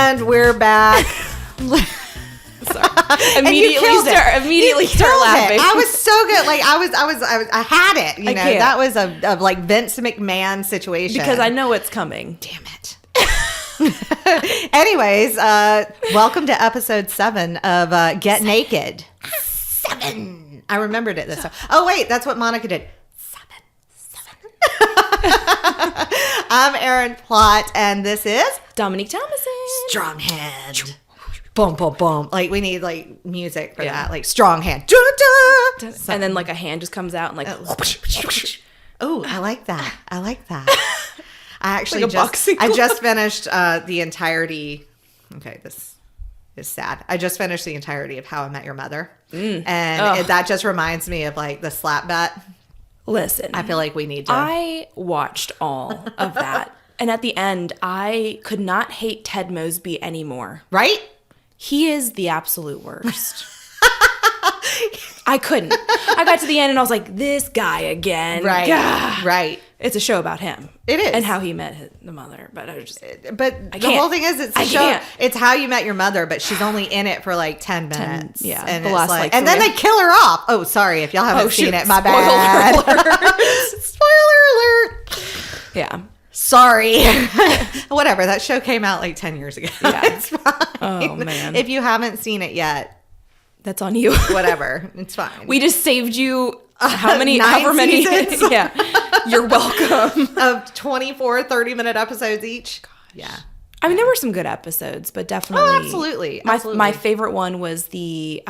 And we're back. Immediately start laughing. I was so good. Like I had it. You know, that was a like Vince McMahon situation. Because I know it's coming. Damn it. Anyways, welcome to episode 7 of Get Naked. 7. I remembered it this time. Oh wait, that's what Monica did. 7. I'm Erin Plott, and this is Dominique Thomason. Strong hand. Boom, boom, boom. Like, we need, like, music for that. Like, strong hand. And then, like, a hand just comes out and, like... Oh, I like that. I actually I just finished the entirety... Okay, this is sad. I just finished the entirety of How I Met Your Mother. And that just reminds me of, like, the slap bet. Listen. I feel like we need to... I watched all of that. And at the end, I could not hate Ted Mosby anymore. Right? He is the absolute worst. I couldn't. I got to the end and I was like, this guy again. Right. Gah. Right. It's a show about him. It is. And how he met the mother. But I just... But the whole thing is, it's a show. It's How You Met Your Mother, but she's only in it for like 10 minutes. Yeah. And, the last, like, and then they kill her off. Oh, sorry if y'all haven't seen it. My bad. Spoiler alert. Yeah. Sorry. Whatever. That show came out like 10 years ago. Yeah. It's fine. Oh, man. If you haven't seen it yet, that's on you. Whatever. It's fine. We just saved you however 9 many seasons. Yeah. You're welcome. Of 24 30-minute episodes each. God. Yeah. I mean, there were some good episodes, but definitely. Oh, absolutely. My favorite one was the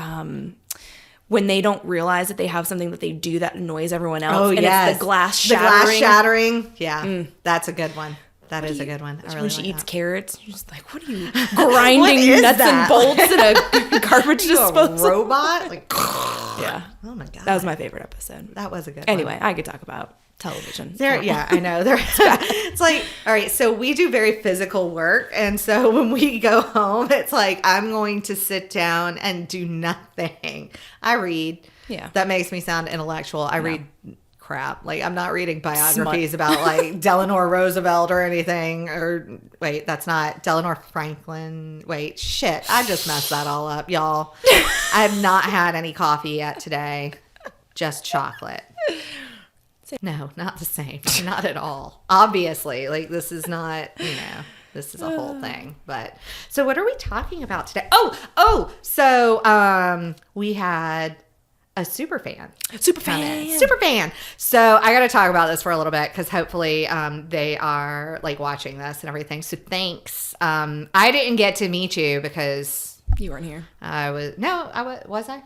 when they don't realize that they have something that they do that annoys everyone else. Oh, and yes. It's the glass shattering. The glass shattering. Yeah. That's a good one. That is a good one. I really when she like eats that. carrots, you're just like, what are you grinding nuts and bolts in a garbage disposal? A robot? Like, yeah. Oh my God. That was my favorite episode. That was a good Anyway, one. I could talk about television. Yeah, I know. It's like, all right, so we do very physical work. And so when we go home, it's like, I'm going to sit down and do nothing. I read. Yeah. That makes me sound intellectual. I read crap. Like, I'm not reading biographies about like Delano Roosevelt or anything. Or wait, that's not Delano Franklin. Wait, shit. I just messed that all up, y'all. I have not had any coffee yet today. Just chocolate. No, not the same. Not at all. Obviously, like, this is not, this is a whole thing. But so what are we talking about today? So we had a super fan. Super fan. So I got to talk about this for a little bit because hopefully they are like watching this and everything. So thanks. I didn't get to meet you because you weren't here. Was I? No, I wasn't.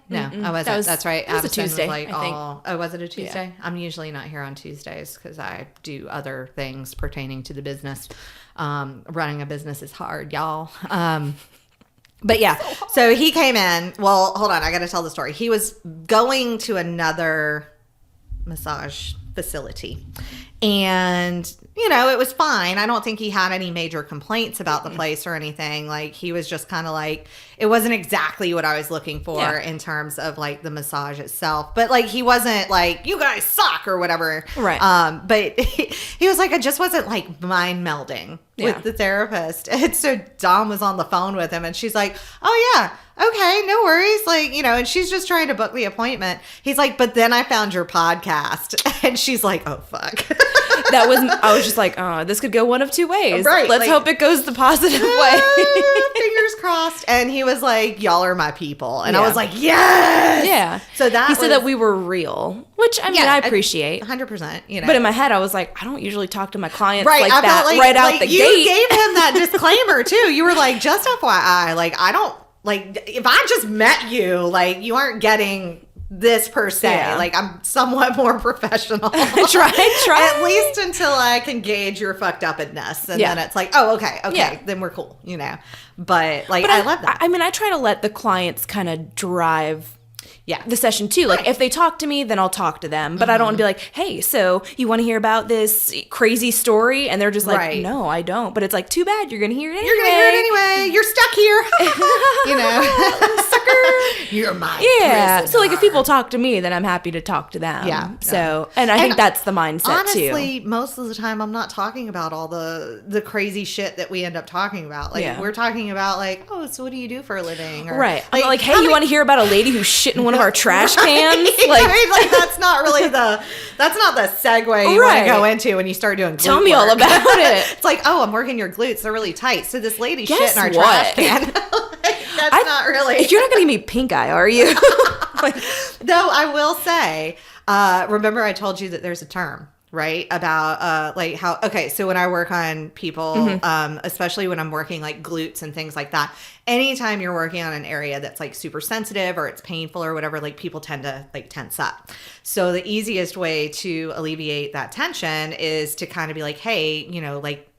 That's right. It was a Tuesday, I think. Oh, was it a Tuesday? Yeah. I'm usually not here on Tuesdays because I do other things pertaining to the business. Running a business is hard, y'all. But yeah, so he came in. Well, hold on. I got to tell the story. He was going to another massage facility. And, it was fine. I don't think he had any major complaints about the place or anything. Like, he was just kind of like, it wasn't exactly what I was looking for in terms of, like, the massage itself. But, like, he wasn't like, you guys suck or whatever. Right. But he was like, I just wasn't, like, mind melding with the therapist. And so Dom was on the phone with him and she's like, oh, yeah. Okay, no worries. Like, and she's just trying to book the appointment. He's like, but then I found your podcast. And she's like, oh, fuck. I was just like, oh, this could go one of two ways. Right. Let's hope it goes the positive way. Fingers crossed. And he was like, y'all are my people. And I was like, yes. Yeah. So he said that we were real, which I appreciate. 100%. But in my head, I was like, I don't usually talk to my clients right. like I that felt right out the you gate. You gave him that disclaimer too. You were like, just FYI, like, I don't, like, if I just met you, like, you aren't getting this per se. Yeah. Like, I'm somewhat more professional. Try. At least until I can gauge your fucked upness. And then it's like, oh, okay, then we're cool, But, like, I love that. I mean, I try to let the clients kind of drive the session too. Like if they talk to me, then I'll talk to them. But I don't want to be like, hey, so you want to hear about this crazy story? And they're just like, no, I don't. But it's like, too bad. You're going to hear it anyway. You're going to hear it anyway. You're stuck here. You know, sucker. You're my prisoner. So like if people talk to me, then I'm happy to talk to them. Yeah. So, and I think that's the mindset too. Honestly, most of the time I'm not talking about all the crazy shit that we end up talking about. Like we're talking about like, oh, so what do you do for a living? Or, I'm like, hey, you want to hear about a lady who's shit in one of our trash cans? Like, I mean, like that's not really that's not the segue you want to go into when you start doing glute Tell me all about it. It's like, oh, I'm working your glutes. They're really tight. So this lady shit in our trash can. That's not really. You're not going to give me pink eye, are you? Though I will say, remember I told you that there's a term, right? About like how, okay, so when I work on people, especially when I'm working like glutes and things like that, anytime you're working on an area that's like super sensitive or it's painful or whatever, like people tend to like tense up. So the easiest way to alleviate that tension is to kind of be like, hey, you know, like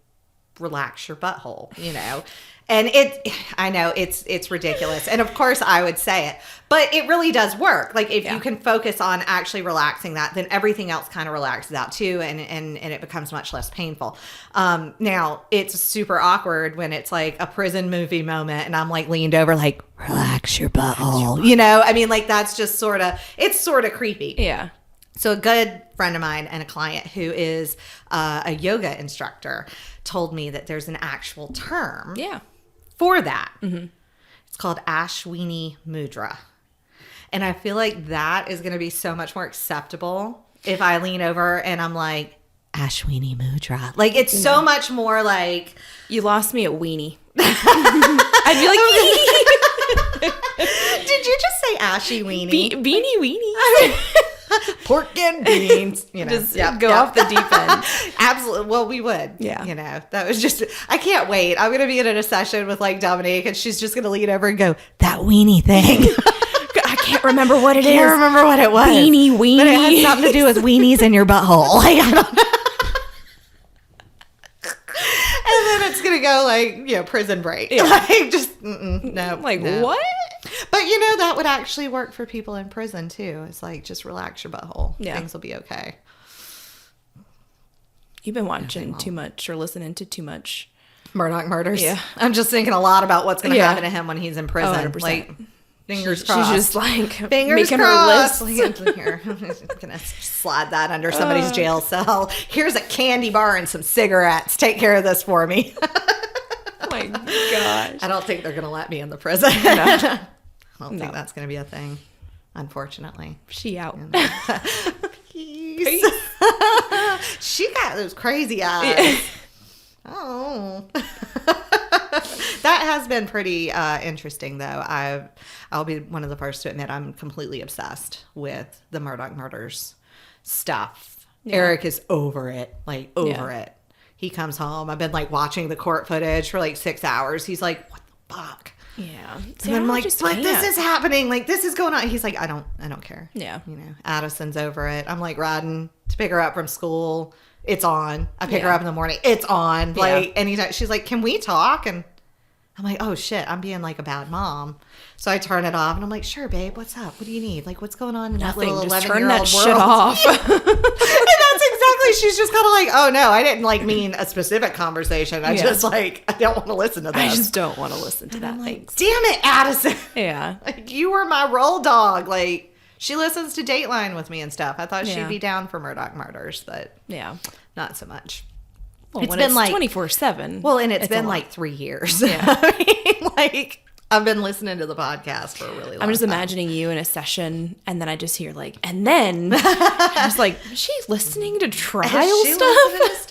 relax your butthole, you know? And I know it's ridiculous. And of course I would say it, but it really does work. Like if you can focus on actually relaxing that, then everything else kind of relaxes out too. And it becomes much less painful. Now it's super awkward when it's like a prison movie moment and I'm like leaned over, like, relax your butthole, you know? I mean, like that's just it's sort of creepy. Yeah. So a good friend of mine and a client who is a yoga instructor told me that there's an actual term for that. It's called Ashwini Mudra. And I feel like that is going to be so much more acceptable if I lean over and I'm like, Ashwini Mudra. Like it's so much more like... You lost me at weenie. I'd be like, did you just say ashy weenie? Beanie weenie. Pork and beans, you know, just go off the deep end. Absolutely. Well, we would, you know, that was just, I can't wait. I'm going to be in a session with like Dominique and she's just going to lean over and go, that weenie thing. I can't remember what it is. I can't remember what it was. Beanie weenie. But it has something to do with weenies in your butthole. Like, I don't know. And then it's going to go like, you know, prison break. Yeah. Like just, no. Like no. What? But you know, that would actually work for people in prison too. It's like, just relax your butthole. Yeah. Things will be okay. You've been watching too much or listening to too much Murdoch Murders. Yeah. I'm just thinking a lot about what's going to happen to him when he's in prison. 100%. Like, fingers crossed. She's just like fingers making crossed. her list. Here, I'm going to slide that under somebody's jail cell. Here's a candy bar and some cigarettes. Take care of this for me. Oh my gosh. I don't think they're going to let me in the prison. No. I don't think that's going to be a thing, unfortunately. She out. Peace. She got those crazy eyes. Yeah. Oh. That has been pretty interesting, though. I'll be one of the first to admit I'm completely obsessed with the Murdoch Murders stuff. Yeah. Eric is over it, like over it. He comes home. I've been like watching the court footage for like 6 hours. He's like, what the fuck? Yeah. And I'm like, but this is happening. Like, this is going on. He's like, I don't care. Yeah. You know, Addison's over it. I'm like riding to pick her up from school. It's on. I pick her up in the morning. It's on. Like, anytime. She's like, can we talk? And I'm like, oh shit, I'm being like a bad mom. So I turn it off and I'm like, sure, babe, what's up? What do you need? Like, what's going on in that little 11-year-old world? Shit off. And that's exactly, she's just kind of like, oh no, I didn't like mean a specific conversation. I just like, I don't want to listen to that. I just don't want to listen to that. Like, damn it, Addison. Yeah. Like, you were my roll dog. Like, she listens to Dateline with me and stuff. I thought she'd be down for Murdoch Murders, but not so much. Well, it's been like 24/7. Well, and it's been like 3 years. Yeah. I mean, like, I've been listening to the podcast for a really long time. I'm just imagining you in a session, and then I just hear like, and then I was like, is she listening to trial stuff?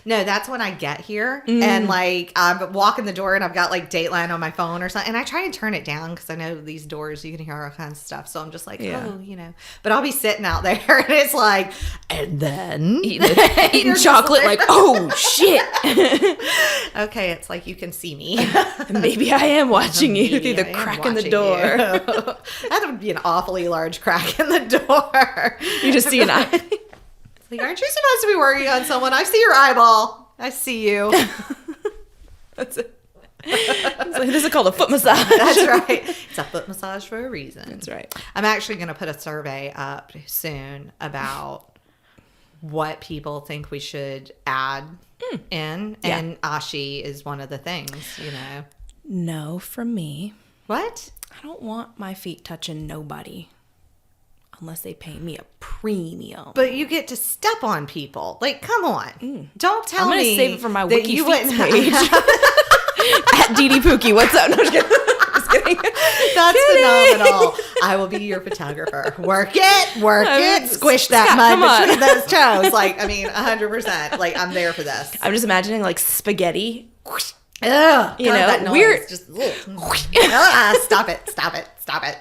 No, that's when I get here and like I'm walking the door and I've got like Dateline on my phone or something, and I try and turn it down because I know these doors you can hear all kinds of stuff. So I'm just like, oh, you know. But I'll be sitting out there and it's like, and then eating chocolate, like, oh shit. Okay, it's like you can see me. Maybe I am watching you through the crack in the door. That would be an awfully large crack in the door. You just see an eye. Like, aren't you supposed to be working on someone? I see your eyeball. I see you. That's it. It's like, this is called a foot massage. That's right. It's a foot massage for a reason. That's right. I'm actually going to put a survey up soon about what people think we should add in. Yeah. And ashi is one of the things, you know. No, from me. What? I don't want my feet touching nobody unless they pay me a premium. But you get to step on people. Like, come on. Don't tell me. I'm going to save it for my that Wiki you Feet wouldn't page. At DD Pookie. What's up? No, just kidding. Just kidding. That's phenomenal. I will be your photographer. Work it, squish that Scott, mud between those toes. Like, I mean, 100%. Like, I'm there for this. I'm just imagining like spaghetti. Ugh, You know, that noise. weird. Just, stop it.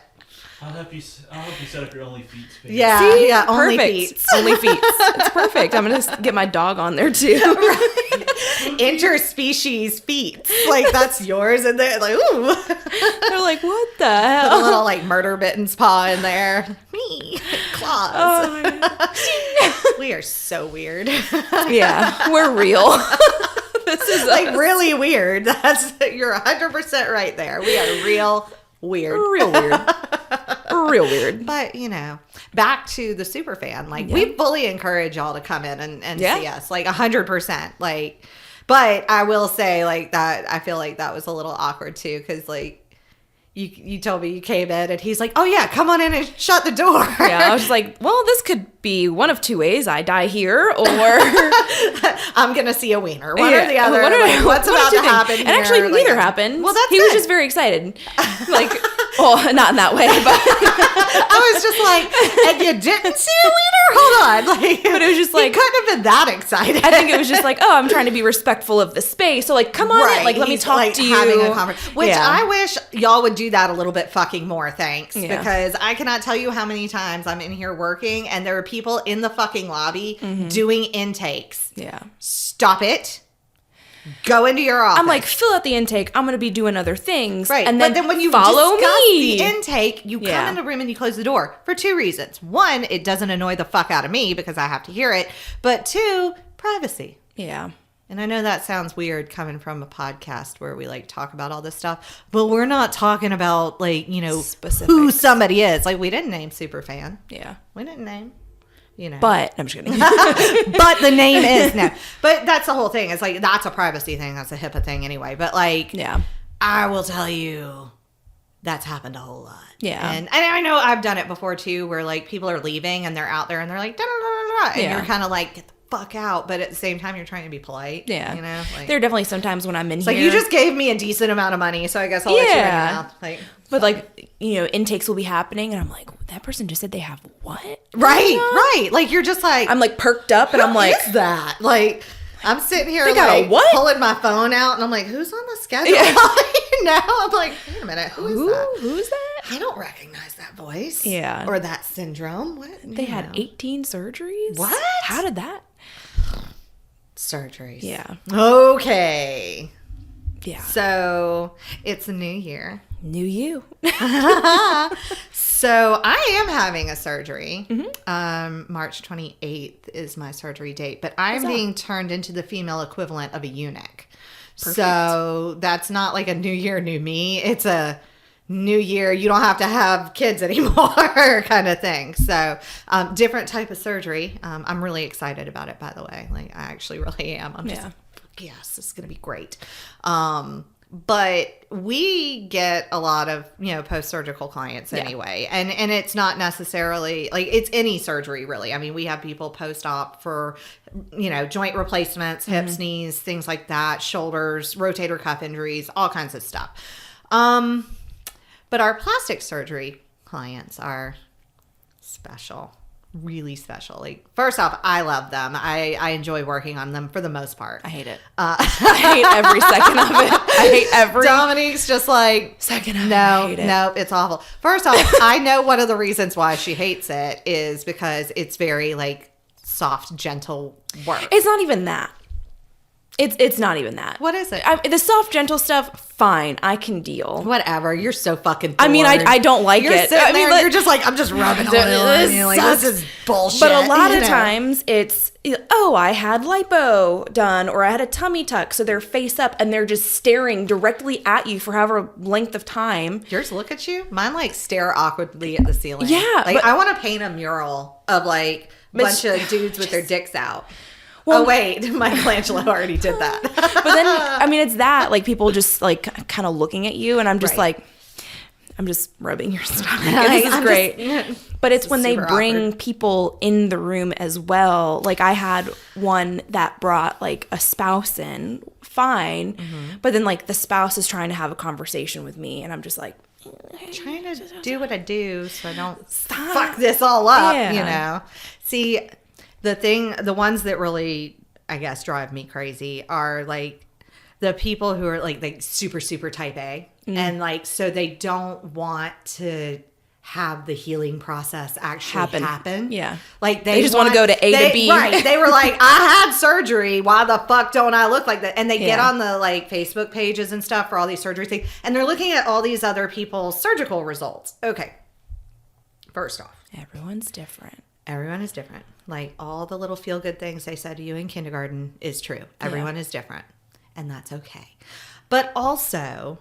I'll help you set up your only feet page. Yeah, See? yeah, only Perfect. feet. Only feet. It's perfect. I'm going to get my dog on there too. Interspecies feet. Like, that's yours. And they're like, ooh. They're like, what the Put a hell? little, like, murder bitten's paw in there. Me. Claws. Oh, my God. We are so weird. Yeah, we're real. This is Like, really weird. You're 100% right there. We are real weird. real weird. Real weird. But, you know, back to the super fan. Like, we fully encourage y'all to come in and see us. Like, 100%. Like, but I will say, like, that I feel like that was a little awkward, too. Because, like, you told me you came in and he's like, oh, yeah, come on in and shut the door. Yeah, I was like, well, this could be one of two ways. I die here or... I'm going to see a wiener. One or the other. Like, what's about to happen And here? actually, Like, neither happened. Well, that's He good. was just very excited. Like, well, not in that way, but... I was just like, and you didn't see a wiener? Hold on. Like, But it was just like... he couldn't have been that excited. I think it was just like, oh, I'm trying to be respectful of the space. So, like, come on in. Like, let me He's, talk like, to you. having a conversation. Which Yeah. I wish y'all would do that a little bit fucking more, thanks. Yeah. Because I cannot tell you how many times I'm in here working and there are people in the fucking lobby doing intakes. Yeah. Stop it. Go into your office. I'm like, fill out the intake. I'm going to be doing other things. Right. And but then when you follow discuss me. the intake, you Yeah. come in the room and you close the door for two reasons. One, it doesn't annoy the fuck out of me because I have to hear it. But two, privacy. Yeah. And I know that sounds weird coming from a podcast where we like talk about all this stuff, but we're not talking about like, you know, Specifics. who somebody is. Like, we didn't name Superfan. Yeah. We didn't name, you know. But, I'm just kidding. But the name is no. But that's the whole thing. It's like, that's a privacy thing. That's a HIPAA thing anyway. But like, Yeah. I will tell you, that's happened a whole lot. Yeah. And I know I've done it before too, where like people are leaving and they're out there and they're like, da, da, da, da, da, and Yeah. you're kind of like, get the fuck out. But at the same time, you're trying to be polite. Yeah. You know? Like, There are definitely some times when I'm in it's here. like, you just gave me a decent amount of money, so I guess I'll let you in your Yeah. mouth. Like, But like, you know, intakes will be happening, and I'm like, that person just said they have what? right. Like, you're just like, I'm like perked up, and I'm like, is that? Like, I'm sitting here They got a like what? pulling my phone out, and I'm like, who's on the schedule? Yeah. Now I'm like, wait a minute, who is that? Who's that? I don't recognize that voice. Yeah. Or that syndrome. What? They had 18 surgeries? What? How did that? surgeries. Yeah. Okay. Yeah. So it's a new year. New you. So I am having a surgery. Mm-hmm. March 28th is my surgery date, but I'm being turned into the female equivalent of a eunuch. Perfect. So that's not like a new year, new me. It's a new year, you don't have to have kids anymore kind of thing. So different type of surgery. I'm really excited about it, by the way. Like, I actually really am. I'm just, yes, it's going to be great. But we get a lot of, post-surgical clients anyway. And it's not necessarily, like, it's any surgery, really. I mean, we have people post-op for, joint replacements, hips, knees, things like that, shoulders, rotator cuff injuries, all kinds of stuff. But our plastic surgery clients are special. Really special. Like, first off, I love them. I enjoy working on them for the most part. I hate it. I hate every second of it. I hate every Dominique's just like, second of it. I no, hate it. no, it's awful. First off, I know one of the reasons why she hates it is because it's very like soft, gentle work. It's not even that. It's not even that. What is it? The soft, gentle stuff, fine. I can deal. Whatever. You're so fucking bored. I mean, I don't like you're it. Sitting I mean, there, you're just like, I'm just rubbing oil on you. Like, this is bullshit. But a lot of times it's, oh, I had lipo done or I had a tummy tuck. So they're face up and they're just staring directly at you for however length of time. Yours look at you? Mine like stare awkwardly at the ceiling. Yeah. Like, I want to paint a mural of like a bunch of dudes with their dicks out. Well, oh, wait. Michelangelo already did that. But then, I mean, it's that. Like, people just, like, kind of looking at you. And I'm just like, I'm just rubbing your stomach. This is great. But it's when they bring awkward people in the room as well. Like, I had one that brought, like, a spouse in. Fine. Mm-hmm. But then, like, the spouse is trying to have a conversation with me. And I'm just like, trying to do what I do so I don't fuck this all up, you know? See, the ones that really, I guess, drive me crazy are like the people who are like super, super type A. And like, so they don't want to have the healing process actually happen. Yeah. Like they just want to go to A to B. Right. They were like, I had surgery. Why the fuck don't I look like that? And they get on the like Facebook pages and stuff for all these surgery things. And they're looking at all these other people's surgical results. Okay. First off. Everyone's different. Everyone is different. Like all the little feel good things they said to you in kindergarten is true. Everyone is different. And that's okay. But also,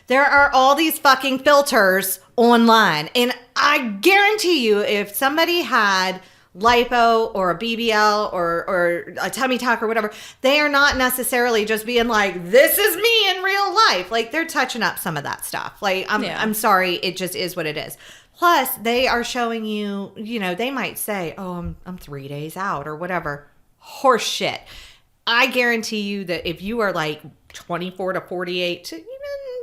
there are all these fucking filters online. And I guarantee you, if somebody had lipo or a BBL or a tummy tuck or whatever, they are not necessarily just being like, this is me in real life. Like, they're touching up some of that stuff. Like, I'm sorry. It just is what it is. Plus, they are showing you, you know, they might say, oh, I'm 3 days out or whatever. Horse shit. I guarantee you that if you are like 24 to 48 to even,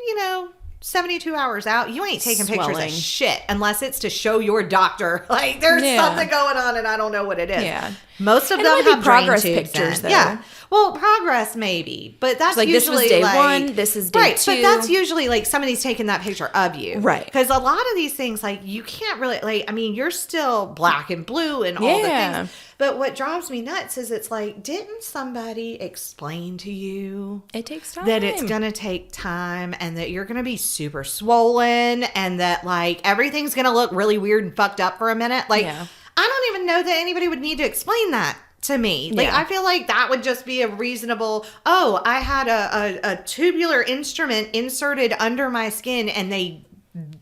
you know, 72 hours out, you ain't taking pictures of shit unless it's to show your doctor like there's something going on and I don't know what it is. Yeah. Most of them have progress pictures though. Yeah. Well, progress maybe, but that's like usually this was day like, one, this is day two. But that's usually like somebody's taking that picture of you. Right. Because a lot of these things, like you can't really, like, I mean, you're still black and blue and all the things. But what drives me nuts is it's like, didn't somebody explain to you it takes time, that it's going to take time and that you're going to be super swollen and that like everything's going to look really weird and fucked up for a minute? Like, I don't even know that anybody would need to explain that to me. Like, I feel like that would just be a reasonable, oh, I had a tubular instrument inserted under my skin and they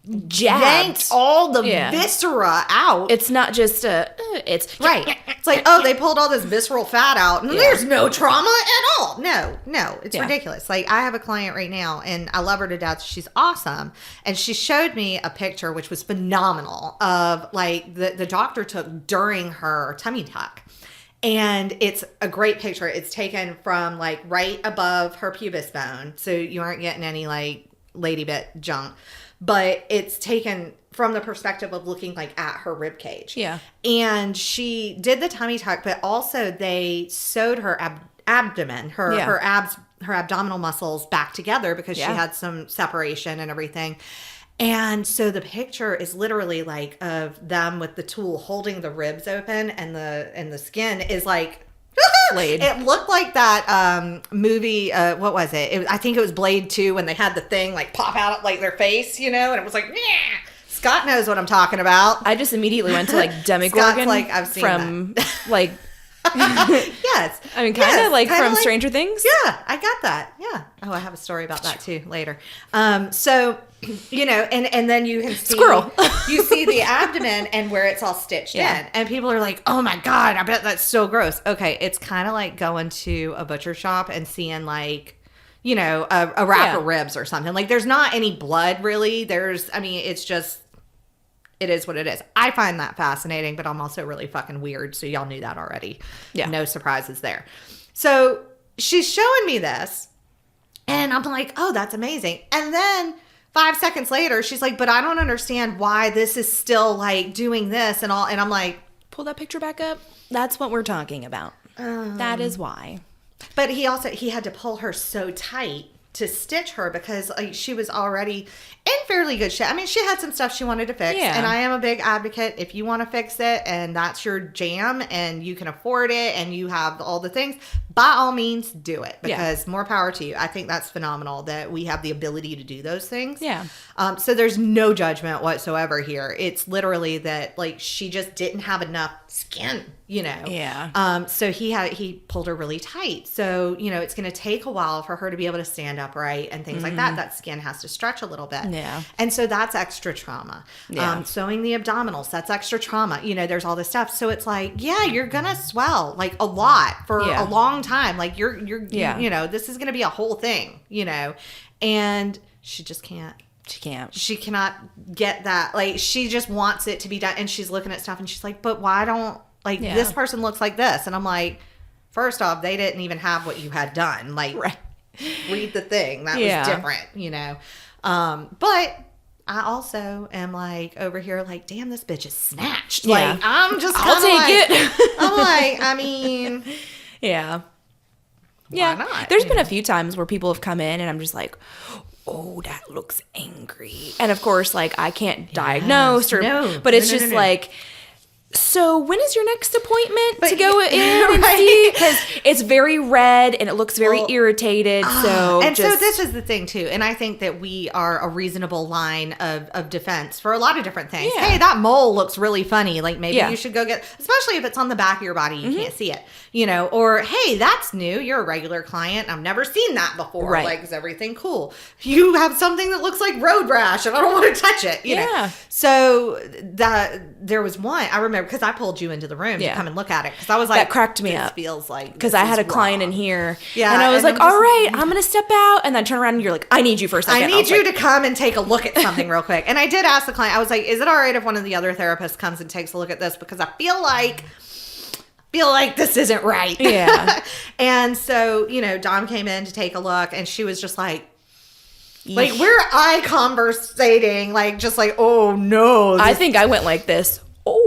yanked all the viscera out. It's not just it's right. It's like, oh, they pulled all this visceral fat out and there's no trauma at all. No, it's ridiculous. Like, I have a client right now and I love her to death. She's awesome. And she showed me a picture, which was phenomenal, of like the doctor took during her tummy tuck. And it's a great picture. It's taken from like right above her pubis bone. So you aren't getting any like lady bit junk. But it's taken from the perspective of looking like at her rib cage. Yeah. And she did the tummy tuck, but also they sewed her abdomen, her abs, her abdominal muscles back together because she had some separation and everything. And so the picture is literally like of them with the tool holding the ribs open and the skin is like Blade. It looked like that movie. What was it? I think it was Blade 2 when they had the thing like pop out like their face, you know, and it was like, yeah. Scott knows what I'm talking about. I just immediately went to like Demogorgon like, I've seen from that. Like. Yes. I mean, kind of like from Stranger Things. Yeah, I got that. Yeah. Oh, I have a story about that too later. So, you know, and then you can see squirrel. You see the abdomen and where it's all stitched in, and people are like, "Oh my god, I bet that's so gross." Okay, it's kind of like going to a butcher shop and seeing like, you know, a rack of ribs or something. Like, there's not any blood really. It's just. It is what it is. I find that fascinating, but I'm also really fucking weird. So y'all knew that already. Yeah. No surprises there. So she's showing me this and I'm like, oh, that's amazing. And then 5 seconds later, she's like, but I don't understand why this is still like doing this and all. And I'm like, pull that picture back up. That's what we're talking about. That is why. But he had to pull her so tight to stitch her because like she was already, in fairly good shape. I mean, she had some stuff she wanted to fix, and I am a big advocate. If you want to fix it and that's your jam and you can afford it and you have all the things, by all means do it, because more power to you. I think that's phenomenal that we have the ability to do those things. Yeah. So there's no judgment whatsoever here. It's literally that, like, she just didn't have enough skin, you know. Yeah. So he pulled her really tight. So, you know, it's going to take a while for her to be able to stand upright and things like that. That skin has to stretch a little bit. Yeah. And so that's extra trauma. Yeah. Sewing the abdominals, that's extra trauma. You know, there's all this stuff. So it's like, yeah, you're going to swell like a lot for a long time. Like you know, this is going to be a whole thing, you know, and she just can't. She cannot get that. Like, she just wants it to be done. And she's looking at stuff and she's like, but why don't, like, this person looks like this? And I'm like, first off, they didn't even have what you had done. Like, read the thing. That was different, you know. But I also am like over here like, damn, this bitch is snatched. Like, I'm just I'll take it. I'm like, I mean. Yeah. Why not? There's been a few times where people have come in and I'm just like, oh, that looks angry. And of course, like, I can't diagnose but it's just like, so when is your next appointment to go in and see? Because it's very red and it looks very irritated. So this is the thing too. And I think that we are a reasonable line of defense for a lot of different things. Yeah. Hey, that mole looks really funny. Like, maybe you should go get, especially if it's on the back of your body, you can't see it, you know, or, hey, that's new. You're a regular client. I've never seen that before. Right. Like, is everything cool? You have something that looks like road rash and I don't want to touch it, you know? So there was one, I remember, because I pulled you into the room to come and look at it, because I was like, that cracked me up. Feels like, because I had a client in here, and I was and like, all right, I'm gonna step out, and then turn around and you're like, I need you for a second. I need you to come and take a look at something real quick. And I did ask the client, I was like, is it all right if one of the other therapists comes and takes a look at this, because I feel like this isn't right. Yeah. And so, you know, Dom came in to take a look, and she was just like we're eye conversating, like, just like, oh no. I think I went like this. Oh.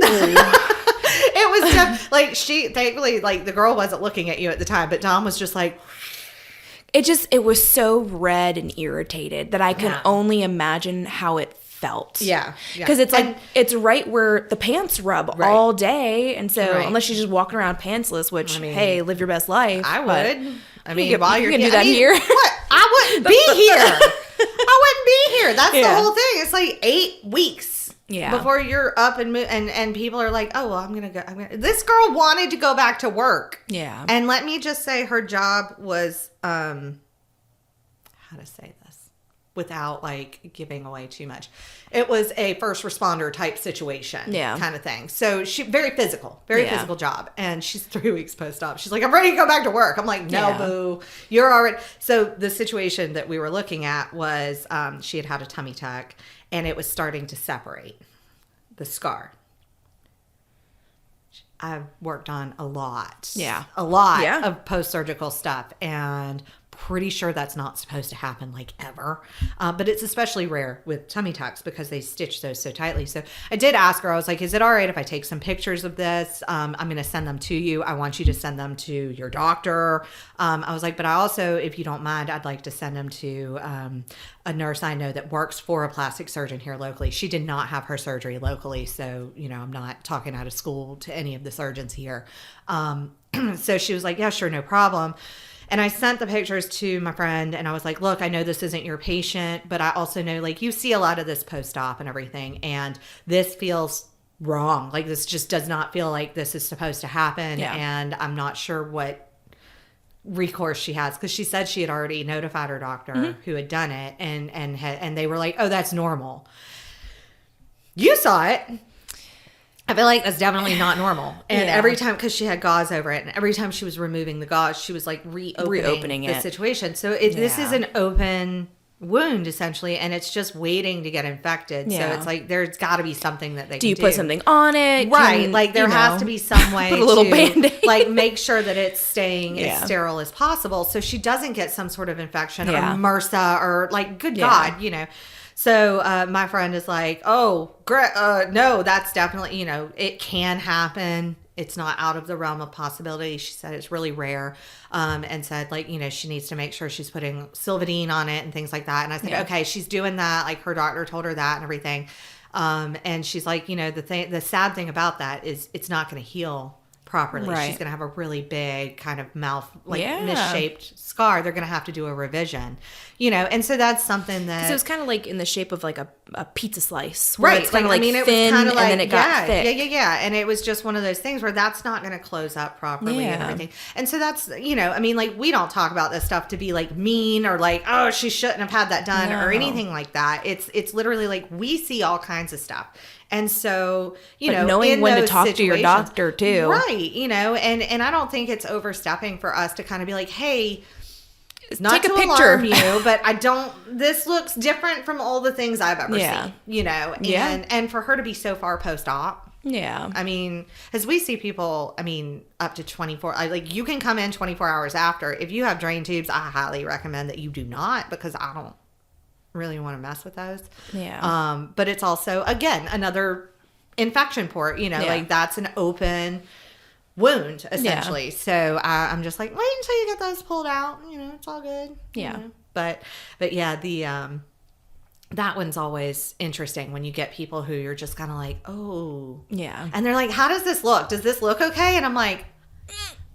It was like, thankfully, like, the girl wasn't looking at you at the time, but Dom was just like, it was so red and irritated that I can only imagine how it felt. Yeah. Because it's like, it's right where the pants rub all day. And so unless you're just walking around pantsless, which, hey, live your best life. I would. I mean, while you're do that here. What? I wouldn't be here. I wouldn't be here. That's the whole thing. It's like 8 weeks. Yeah. Before you're up and and people are like, oh, well, I'm going to go. This girl wanted to go back to work. Yeah. And let me just say, her job was, how to say this without, like, giving away too much. It was a first responder type situation kind of thing. So she, very physical job. And she's 3 weeks post-op. She's like, I'm ready to go back to work. I'm like, no, boo, you're already. So the situation that we were looking at was she had a tummy tuck, and it was starting to separate the scar. I've worked on a lot of post-surgical stuff, and pretty sure that's not supposed to happen, like, ever. But it's especially rare with tummy tucks because they stitch those so tightly. So I did ask her, I was like, is it all right if I take some pictures of this? I'm going to send them to you. I want you to send them to your doctor. I was like, but I also, if you don't mind, I'd like to send them to a nurse I know that works for a plastic surgeon here locally. She did not have her surgery locally. So, you know, I'm not talking out of school to any of the surgeons here. So she was like, yeah, sure, no problem. And I sent the pictures to my friend, and I was like, look, I know this isn't your patient, but I also know, like, you see a lot of this post-op and everything, and this feels wrong. Like, this just does not feel like this is supposed to happen, and I'm not sure what recourse she has, because she said she had already notified her doctor who had done it, and they were like, oh, that's normal. You saw it. I feel like that's definitely not normal. And every time, because she had gauze over it, and every time she was removing the gauze, she was like reopening the situation. So this is an open wound, essentially, and it's just waiting to get infected. So it's like, there's got to be something that they can do. Do you put something on it? Right. Like, there has to be some way put a little Band-Aid. Like, make sure that it's staying as sterile as possible so she doesn't get some sort of infection or MRSA or, like, good God, you know. So my friend is like, oh, great. No, that's definitely, you know, it can happen. it's not out of the realm of possibility. She said it's really rare, and said, like, you know, she needs to make sure she's putting Silvadene on it and things like that. And I said, okay, she's doing that. Like, her doctor told her that and everything. And she's like, you know, the sad thing about that is it's not going to heal properly. Right. She's going to have a really big kind of mouth, misshaped scar. They're going to have to do a revision, you know? And so that's something that... Because it was kind of like in the shape of like a pizza slice. Right. It's kind of like thin, it was kind of like, and then it got thick. Yeah. And it was just one of those things where that's not going to close up properly and everything. And so that's, you know, I mean, like, we don't talk about this stuff to be like mean or like, oh, she shouldn't have had that done or anything like that. It's literally like, we see all kinds of stuff. And so, you know, knowing when to talk to your doctor too. Right. You know, and I don't think it's overstepping for us to kind of be like, hey, not take a to picture. alarm you, but this looks different from all the things I've ever seen, you know, and for her to be so far post-op. Yeah. I mean, as we see people, I mean, up to 24, like, you can come in 24 hours after. If you have drain tubes, I highly recommend that you do not, because I don't really want to mess with those. Yeah. But it's also, again, another infection port, you know, like, that's an open wound essentially. So I'm just like, wait until you get those pulled out, you know, it's all good. You know? But yeah, the that one's always interesting when you get people who you're just kind of like, oh yeah, and they're like, how does this look? Does this look okay? And I'm like,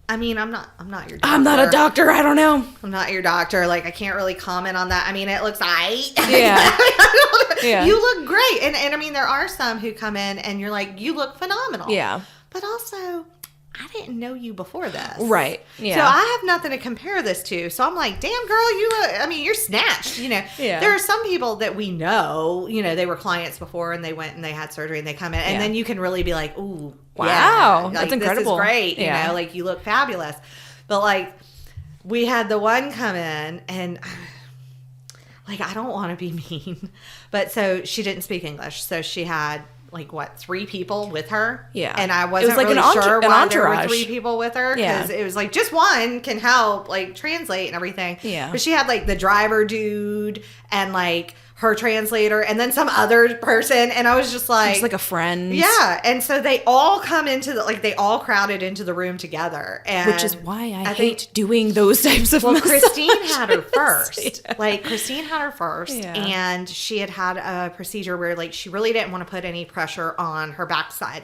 I mean, I'm not your doctor. I'm not a doctor. I don't know. I'm not your doctor. Like, I can't really comment on that. I mean, it looks aight. Yeah. You look great. And I mean, there are some who come in and you're like, you look phenomenal. Yeah. But also, I didn't know you before this. Right. Yeah. So I have nothing to compare this to. So I'm like, damn, girl, you're snatched. You know, there are some people that we know, you know, they were clients before and they went and they had surgery and they come in and then you can really be like, ooh, wow, like, that's incredible. This is great. You know, like, you look fabulous. But like, we had the one come in and like, I don't want to be mean, but so she didn't speak English. So she had, like, what, 3 people with her? Yeah. And I wasn't really sure why there were 3 people with her. Because it was like, just one can help, like, translate and everything. Yeah. But she had, like, the driver dude and, like, her translator and then some other person. And I was just like... Just like a friend. Yeah. And so they all come into the... Like, they all crowded into the room together. And which is why I hate doing those types of massages. Christine had her first. Like, Christine had her first. Yeah. And she had a procedure where, like, she really didn't want to put any pressure on her backside.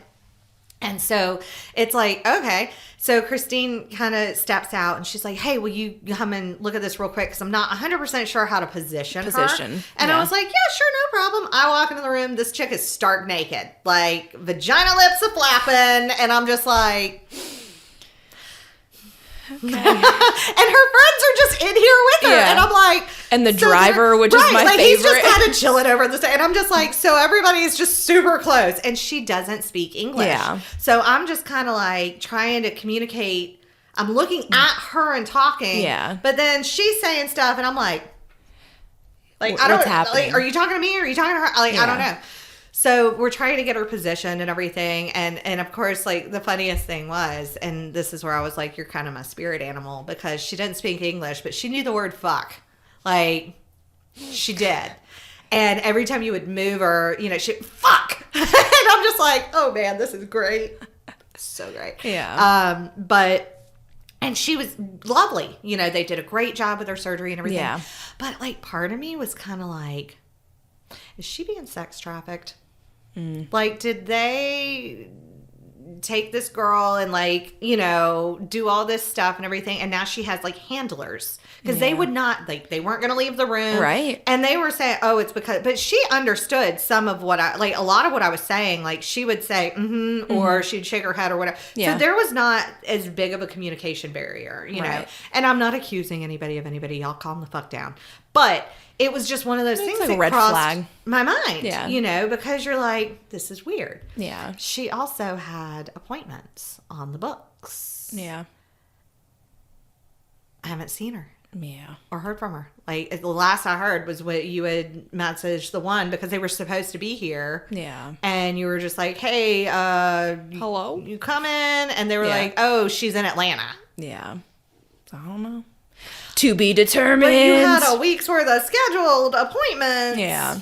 And so it's like, okay. So Christine kind of steps out and she's like, hey, will you come and look at this real quick? Because I'm not 100% sure how to position her. And I was like, yeah, sure, no problem. I walk into the room. This chick is stark naked. Like, vagina lips are flapping. And I'm just like... Okay. And her friends are just in here with her. And I'm like... And the driver, which is my favorite. He's just kind of chilling over the side. And I'm just like, so everybody is just super close. And she doesn't speak English. Yeah. So I'm just kind of like trying to communicate. I'm looking at her and talking. Yeah. But then she's saying stuff and I'm like, I don't know. Like, are you talking to me or are you talking to her? Like, I don't know. So we're trying to get her positioned and everything. And of course, like, the funniest thing was, and this is where I was like, you're kind of my spirit animal, because she didn't speak English, but she knew the word fuck. Like, she did. And every time you would move her, you know, she, fuck. And I'm just like, oh man, this is great. So great. Yeah. And she was lovely. You know, they did a great job with her surgery and everything. Yeah. But like, part of me was kind of like, is she being sex trafficked? Like, did they take this girl and, like, you know, do all this stuff and everything, and now she has, like, handlers? Because they would not, like, they weren't going to leave the room. Right. And they were saying, oh, it's because, but she understood some of what I, like, a lot of what I was saying. Like, she would say, or she'd shake her head or whatever. Yeah. So there was not as big of a communication barrier, you know. And I'm not accusing anybody of anybody. Y'all calm the fuck down. But it was just one of those things that crossed my mind, you know, because you're like, this is weird. Yeah. She also had appointments on the books. Yeah. I haven't seen her. Yeah. Or heard from her. Like, the last I heard was what you had messaged the one, because they were supposed to be here. Yeah. And you were just like, hey, hello? You coming? And they were like, oh, she's in Atlanta. Yeah. I don't know. To be determined. But you had a week's worth of scheduled appointments. Yeah.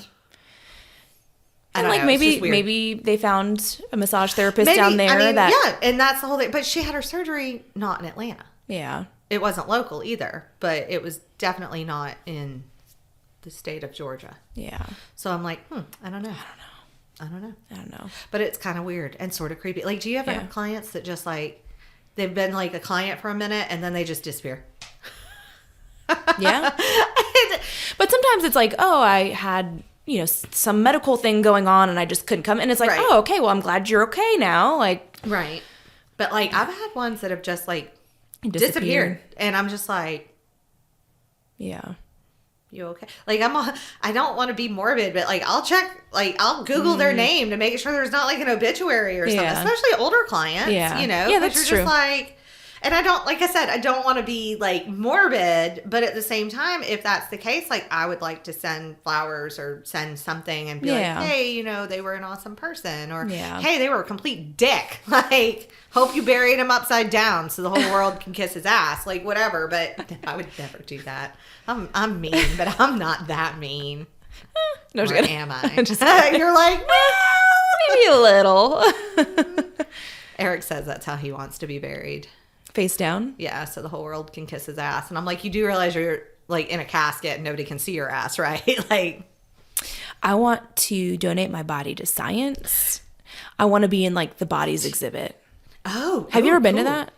And like maybe they found a massage therapist down there yeah, and that's the whole thing. But she had her surgery not in Atlanta. Yeah. It wasn't local either, but it was definitely not in the state of Georgia. Yeah. So I'm like, I don't know. But it's kind of weird and sort of creepy. Like, do you ever have clients that just like, they've been like a client for a minute and then they just disappear? Yeah. But sometimes it's like, oh, I had, some medical thing going on and I just couldn't come. And it's like, oh, okay, well, I'm glad you're okay now. Like, right. But like, I've had ones that have just like disappeared. And I'm just like, yeah. You okay? Like, I don't want to be morbid, but like, I'll check, like, I'll Google their name to make sure there's not like an obituary or something, especially older clients, Yeah, that's you're true. Just like, and I don't, like I said, I don't want to be like morbid, but at the same time, if that's the case, like, I would like to send flowers or send something and be like, hey, they were an awesome person, or hey, they were a complete dick. Like, hope you buried him upside down so the whole world can kiss his ass, like whatever. But I would never do that. I'm mean, but I'm not that mean. No, or am I? You're like, well, maybe a little. Eric says that's how he wants to be buried. Face down? Yeah, so the whole world can kiss his ass. And I'm like, you do realize you're like in a casket and nobody can see your ass, right? Like, I want to donate my body to science. I want to be in like the bodies exhibit. Oh, have you ever been to that?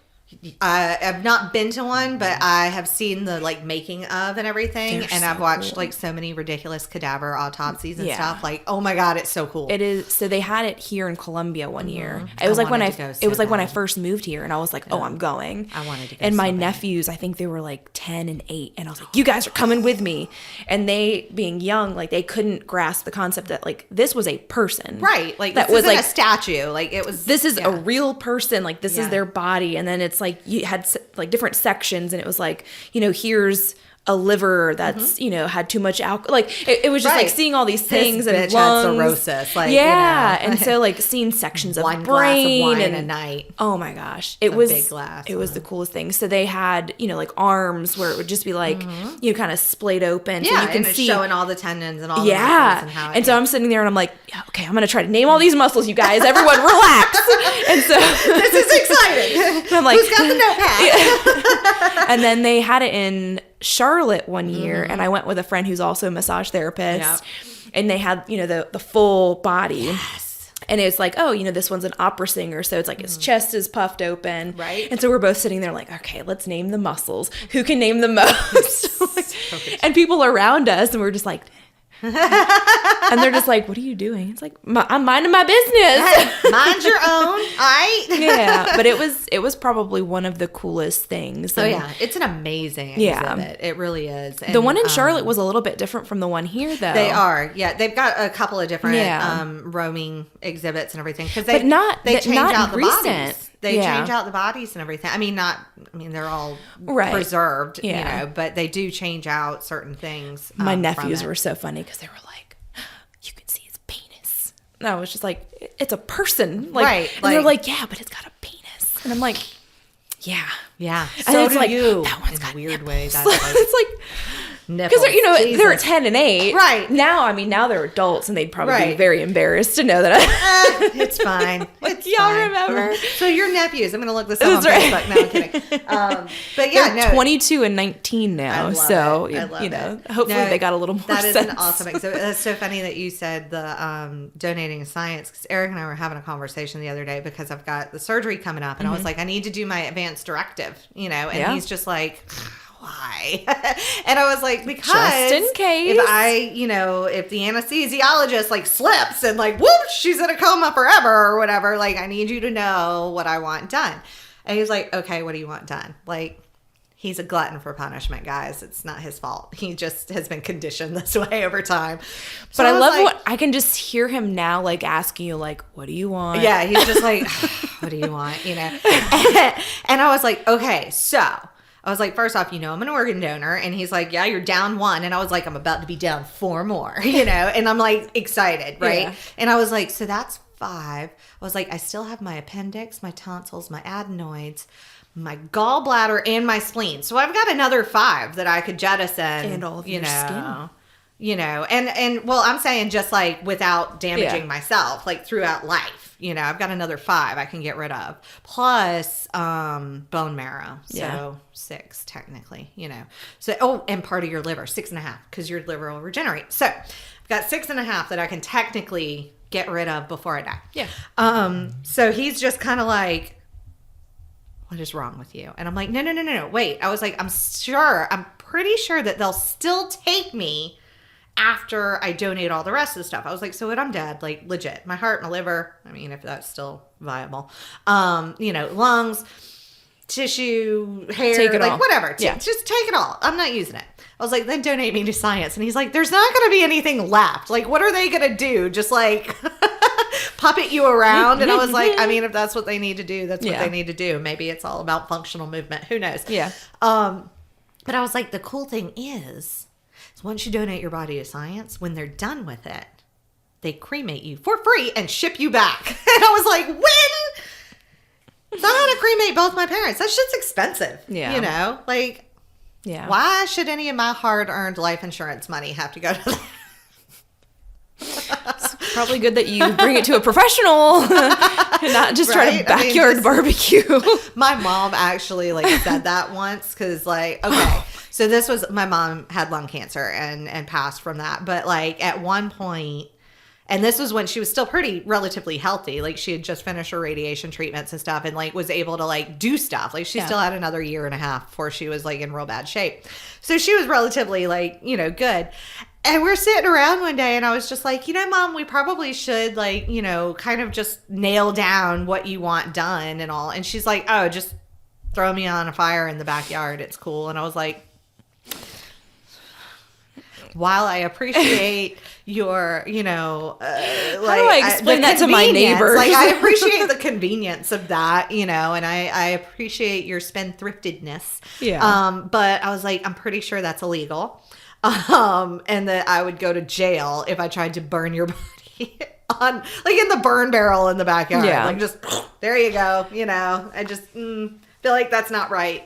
I've not been to one, but I have seen the like making of and everything. They're and so I've watched cool. like so many ridiculous cadaver autopsies and stuff. Like, oh my God, it's so cool. It is. So they had it here in Columbia one year. It was like when I first moved here, and I was like, oh, I'm going. I wanted to go. And my so bad. nephews, I think they were like 10 and 8, and I was like, you guys are coming with me. And they, being young, like they couldn't grasp the concept that like this was a person, right? Like that this was isn't like a statue. Like it was. This is a real person. Like this is their body, and then it's like you had like different sections, and it was like, here's a liver that's had too much alcohol. Like it was just like seeing all these things, and lungs, had cirrhosis, like and so like seeing sections of one brain glass of wine and a night. Oh my gosh, it was big glass. It was the coolest thing. So they had like arms where it would just be like kind of splayed open, so you can see showing all the tendons and all the muscles and how. So I'm sitting there and I'm like, okay, I'm gonna try to name all these muscles, you guys. Everyone, relax. And so this is exciting. I'm like, who's got the notepad? And then they had it in Charlotte one year, and I went with a friend who's also a massage therapist, and they had the full body. Yes. And it's like, oh, this one's an opera singer, so it's like his chest is puffed open, right? And so we're both sitting there like, okay, let's name the muscles. Who can name the most? And people around us, and we're just like. And they're just like, what are you doing? It's like, I'm minding my business. Hey, mind your own, all right? Yeah, but it was probably one of the coolest things. And, it's an amazing exhibit. It really is. And, the one in Charlotte was a little bit different from the one here, though. They are, they've got a couple of different roaming exhibits and everything because they change out the bodies. They change out the bodies and everything. I mean, they're all preserved, but they do change out certain things. My nephews were so funny because they were like, you can see his penis. And I was just like, it's a person. Like, right. And they're like, yeah, but it's got a penis. And I'm like, yeah. Yeah. And so it's do like, you. that one's got weird nipples. way. That's like, it's like, because they're 10 and 8. Right. Now they're adults, and they'd probably be very embarrassed to know that it's fine. It's y'all fine. Remember. So your nephews, I'm going to look this up on Facebook. No, I'm kidding. But they're 22 and 19 now. So, hopefully they got a little more That is sense. an awesome exhibit. That's so funny that you said the donating to science, because Eric and I were having a conversation the other day because I've got the surgery coming up, and I was like, I need to do my advanced directive, and he's just like, why? And I was like, because just in case if the anesthesiologist like slips and like whoops, she's in a coma forever or whatever, like I need you to know what I want done. And he's like, okay, what do you want done? Like, he's a glutton for punishment, guys. It's not his fault. He just has been conditioned this way over time. So but I love what I can just hear him now, like asking you, like, what do you want? Yeah, he's just like, what do you want? And I was like, okay, so I was like, first off, I'm an organ donor. And he's like, yeah, you're down 1. And I was like, I'm about to be down 4 more, and I'm like excited, right? Yeah. And I was like, so that's 5. I was like, I still have my appendix, my tonsils, my adenoids, my gallbladder, and my spleen. So I've got another 5 that I could jettison. And all of your skin. you know, and well, I'm saying just like without damaging myself, like throughout life, you know, I've got another 5 I can get rid of, plus bone marrow, so 6 technically, you know. So and part of your liver, 6.5, because your liver will regenerate. So I've got 6.5 that I can technically get rid of before I die. Yeah. So he's just kind of like, what is wrong with you? And I'm like, no, wait. I was like, I'm pretty sure that they'll still take me after I donate all the rest of the stuff. I was like, so when I'm dead, like legit, my heart, my liver, I mean, if that's still viable, you know, lungs, tissue, hair, take it like all. whatever. Just take it all. I'm not using it. I was like, then donate me to science. And he's like, there's not going to be anything left. Like, what are they going to do? Just like puppet you around? And I was like, I mean, if that's what they need to do, that's what they need to do. Maybe it's all about functional movement. Who knows? Yeah. But I was like, the cool thing is once you donate your body to science, when they're done with it, they cremate you for free and ship you back. And I was like, when? So I had to cremate both my parents. That shit's expensive. Yeah. You know? Like, why should any of my hard-earned life insurance money have to go to that? It's probably good that you bring it to a professional and not just try to backyard barbecue. My mom actually like said that once because like, okay, so this was, my mom had lung cancer and passed from that. But like at one point, and this was when she was still relatively healthy. Like she had just finished her radiation treatments and stuff and like was able to like do stuff. Like she still had another 1.5 years before she was like in real bad shape. So she was relatively like, you know, good. And we're sitting around one day and I was just like, you know, Mom, we probably should like, you know, kind of just nail down what you want done and all. And she's like, oh, just throw me on a fire in the backyard. It's cool. And I was like, while I appreciate your, you know, like, how do I explain that to my neighbors? Like, I appreciate the convenience of that, you know, and I appreciate your spendthriftedness. Yeah. But I was like, I'm pretty sure that's illegal. And that I would go to jail if I tried to burn your body on, like in the burn barrel in the backyard. Yeah. Like just, there you go. You know, I just feel like that's not right.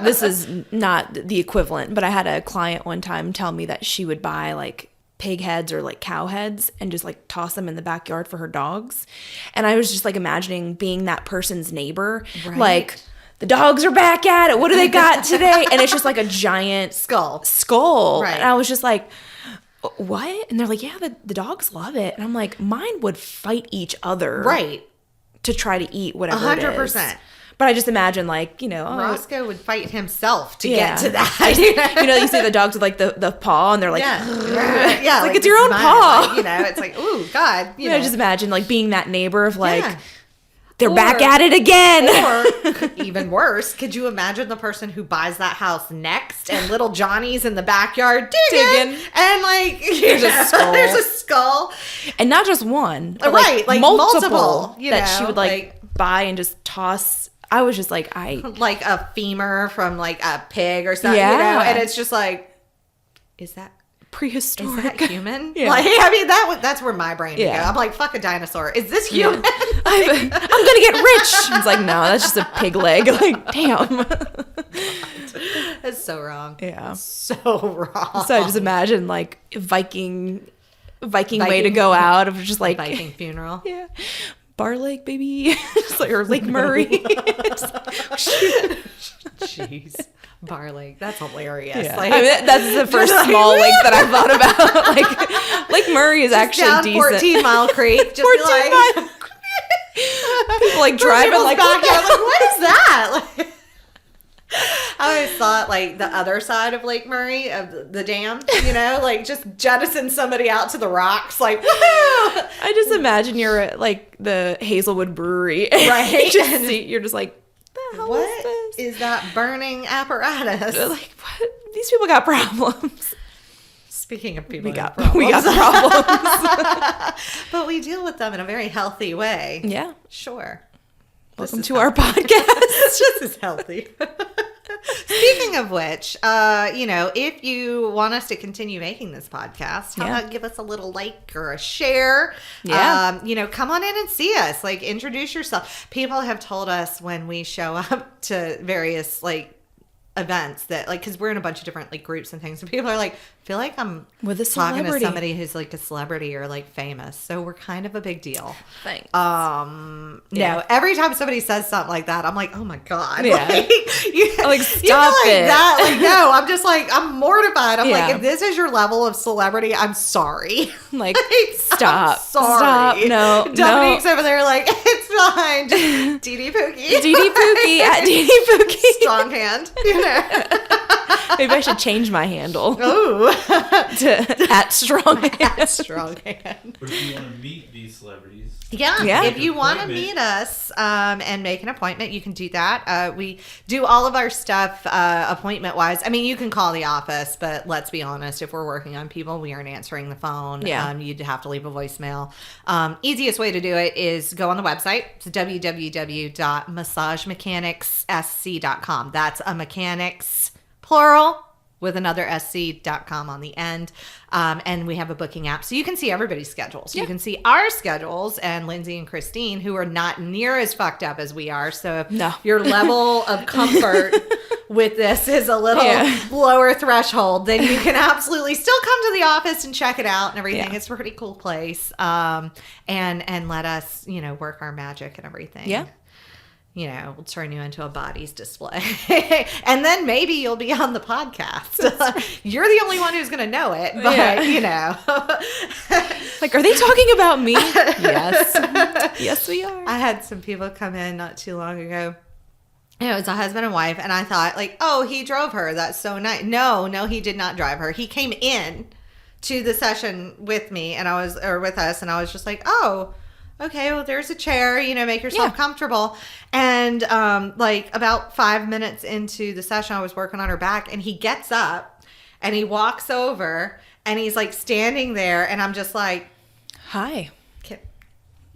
This is not the equivalent, but I had a client one time tell me that she would buy like pig heads or like cow heads and just like toss them in the backyard for her dogs. And I was just like imagining being that person's neighbor, like, the dogs are back at it. What do they got today? And it's just like a giant skull. Right. And I was just like, what? And they're like, yeah, the dogs love it. And I'm like, mine would fight each other. Right. To try to eat whatever 100%. But I just imagine like, you know. Roscoe would fight himself to get to that. You know, you see the dogs with like the paw and they're like, yeah. Like it's your own paw. Like, you know, it's like, ooh, God. You know, just imagine like being that neighbor of like, they're back at it again. Or even worse, could you imagine the person who buys that house next and little Johnny's in the backyard digging. And like there's a skull. And not just one. But right. Like multiple that she would like buy and just toss. I was just like, like a femur from like a pig or something, you know? And it's just like, is that prehistoric? Is that human? Like, I mean, that's where my brain would go. I'm like, fuck a dinosaur. Is this human? I'm gonna get rich. It's like, no, that's just a pig leg. Like, damn. That's so wrong. Yeah. So wrong. So I just imagine like Viking way to go out of just like Viking funeral. Yeah. Bar Lake, baby. Just like, or Lake Murray. Jeez. Bar Lake. That's hilarious. Yeah. Like, I mean, that's the first small lake that I thought about. Like Lake Murray is actually down decent. 14 Mile Creek. Just 14 like, Mile people like driving like, like, what is that? Like, I always thought like the other side of Lake Murray, of the dam, you know, like just jettison somebody out to the rocks, like, woohoo! I just imagine you're at like the Hazelwood Brewery. Right. You're just like, the hell what is that burning apparatus? Like, what? These people got problems. Speaking of people, we got problems. But we deal with them in a very healthy way. Yeah. Sure. Welcome to our podcast. It's just as healthy. Speaking of which, you know, if you want us to continue making this podcast, how about give us a little like or a share? Yeah. You know, come on in and see us. Like, introduce yourself. People have told us when we show up to various, like, events that like, because we're in a bunch of different like groups and things, and people are like, feel like I'm with a talking celebrity. to somebody who's like a celebrity or like famous. So we're kind of a big deal. Thanks. No, every time somebody says something like that, I'm like, oh my God. Yeah. Like, stop like it. that. Like, no, I'm just like, I'm mortified. I'm Yeah. like, if this is your level of celebrity, I'm sorry. Like, Like, stop. I'm sorry. Stop. No. Dominique's over there like, it's fine. Just Dee Pookie. Dee Pookie at Dee Pookie. Strong hand. You know. Maybe I should change my handle Ooh. to at strong hand. Strong hand. But if you want to meet these celebrities, Yeah. If you want to Appointment. meet us and make an appointment, you can do that. We do all of our stuff appointment wise. I mean, you can call the office, but let's be honest, if we're working on people, we aren't answering the phone. Yeah. You'd have to leave a voicemail. Easiest way to do it is go on the website. It's www.massagemechanicsSC.com. That's a mechanics, plural, with another sc.com on the end. And we have a booking app. So you can see everybody's schedules. Yeah. You can see our schedules and Lindsay and Christine, who are not near as fucked up as we are. So if No. your level of comfort with this is a little Yeah. lower threshold, then you can absolutely still come to the office and check it out and everything. Yeah. It's a pretty cool place. And let us, work our magic and everything. Yeah. We'll turn you into a bodies display. And then maybe you'll be on the podcast. You're the only one who's going to know it, but Like, are they talking about me? Yes. Yes, we are. I had some people come in not too long ago. It was a husband and wife, and I thought, like, oh, he drove her. That's so nice. No, he did not drive her. He came in to the session with me, or with us, and I was just like, oh, okay, well, there's a chair, make yourself comfortable. And like about 5 minutes into the session, I was working on her back, and he gets up and he walks over and he's like standing there, and I'm just like, Hi.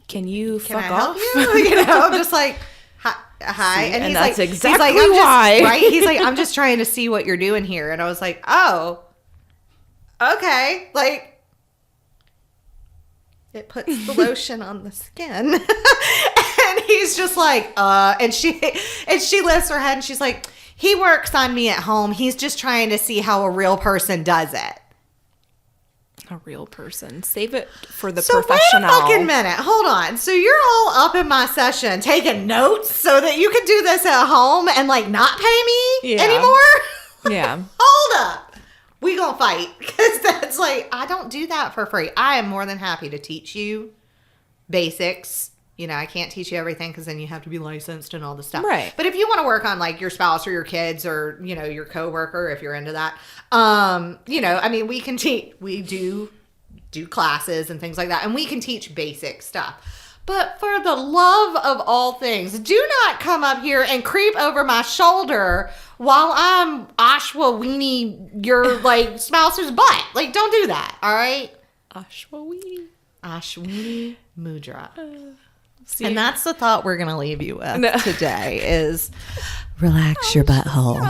Can you can I fuck help off? you? I'm just like, hi. See, And he's that's like, exactly I'm just, why. right? He's like, I'm just trying to see what you're doing here. And I was like, oh, okay. Like, it puts the lotion on the skin. And he's just like, and she lifts her head and she's like, he works on me at home. He's just trying to see how a real person does it. A real person. Save it for the So professional. wait a fucking minute. Hold on. So you're all up in my session taking notes so that you can do this at home and like not pay me Yeah. anymore? Yeah. Hold up. We gonna fight, because that's like, I don't do that for free. I am more than happy to teach you basics. I can't teach you everything because then you have to be licensed and all the stuff. Right. But if you want to work on like your spouse or your kids or, your coworker, if you're into that, I mean, we can teach, we do classes and things like that, and we can teach basic stuff. But for the love of all things, do not come up here and creep over my shoulder while I'm Ashwa weenie your like spouse's butt. Like, don't do that. All right. Ashwini Mudra. And that's the thought we're going to leave you with today is relax your butthole.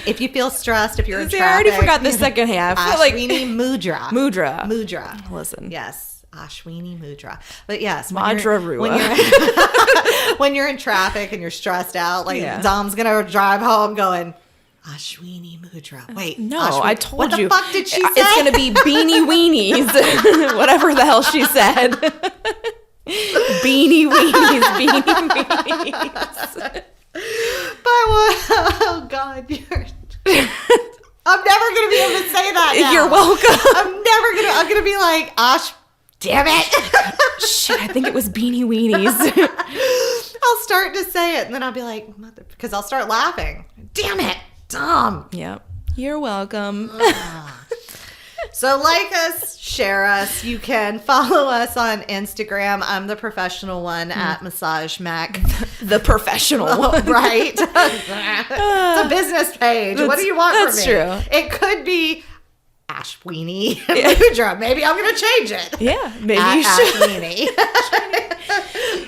If you feel stressed, if you're in See, traffic. I already forgot the second half. Ashwini Mudra. Mudra. Listen. Yes. Ashwini Mudra. But yes. Madra When you're in traffic and you're stressed out, like Yeah. Dom's going to drive home going, Ashwini Mudra. Wait. No, Ashwini. I told what you. What the fuck did she say? It's going to be beanie weenies. Whatever the hell she said. Beanie weenies. Beanie weenies. But oh God, I'm never gonna be able to say that now. You're welcome. I'm gonna be like, Ash, damn it. Shit, I think it was beanie weenies. I'll start to say it and then I'll be like, mother, because I'll start laughing. Damn it, Dom. Yep. You're welcome. So like us, share us. You can follow us on Instagram. I'm the professional one at Massage Mech. The professional one. Right? It's a business page. What do you want from me? That's true. It could be Ashwini Mudra. Maybe I'm going to change it. Yeah, maybe At you should. Ashwini.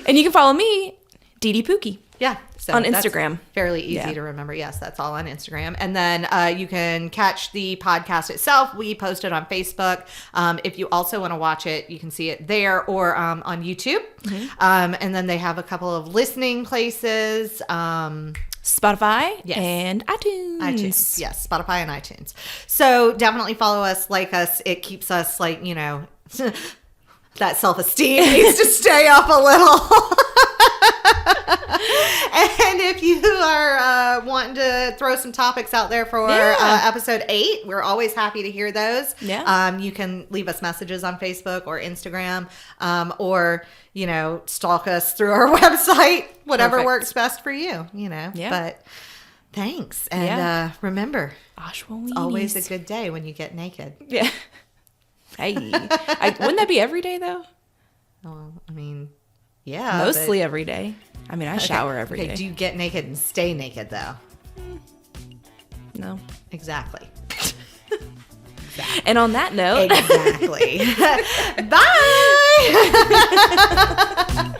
And you can follow me, Dee Pookie. Yeah. So On that's Instagram. Fairly easy Yeah. to remember. Yes, that's all on Instagram. And then you can catch the podcast itself. We post it on Facebook. If you also want to watch it, you can see it there or on YouTube. And then they have a couple of listening places. Spotify Yes. and iTunes. Yes, Spotify and iTunes. So definitely follow us, like us. It keeps us like, you know, that self-esteem needs to stay up a little. And if you are wanting to throw some topics out there for episode 8, we're always happy to hear those. Yeah. You can leave us messages on Facebook or Instagram, or, you know, stalk us through our website, whatever Perfect. works best for you, you know. Yeah. But thanks. And remember, it's always a good day when you get naked. Yeah. Hey. Wouldn't that be every day, though? Well, I mean, yeah. Mostly every day. I mean, I shower every day. Do you get naked and stay naked, though? No. Exactly. And on that note. Exactly. Bye.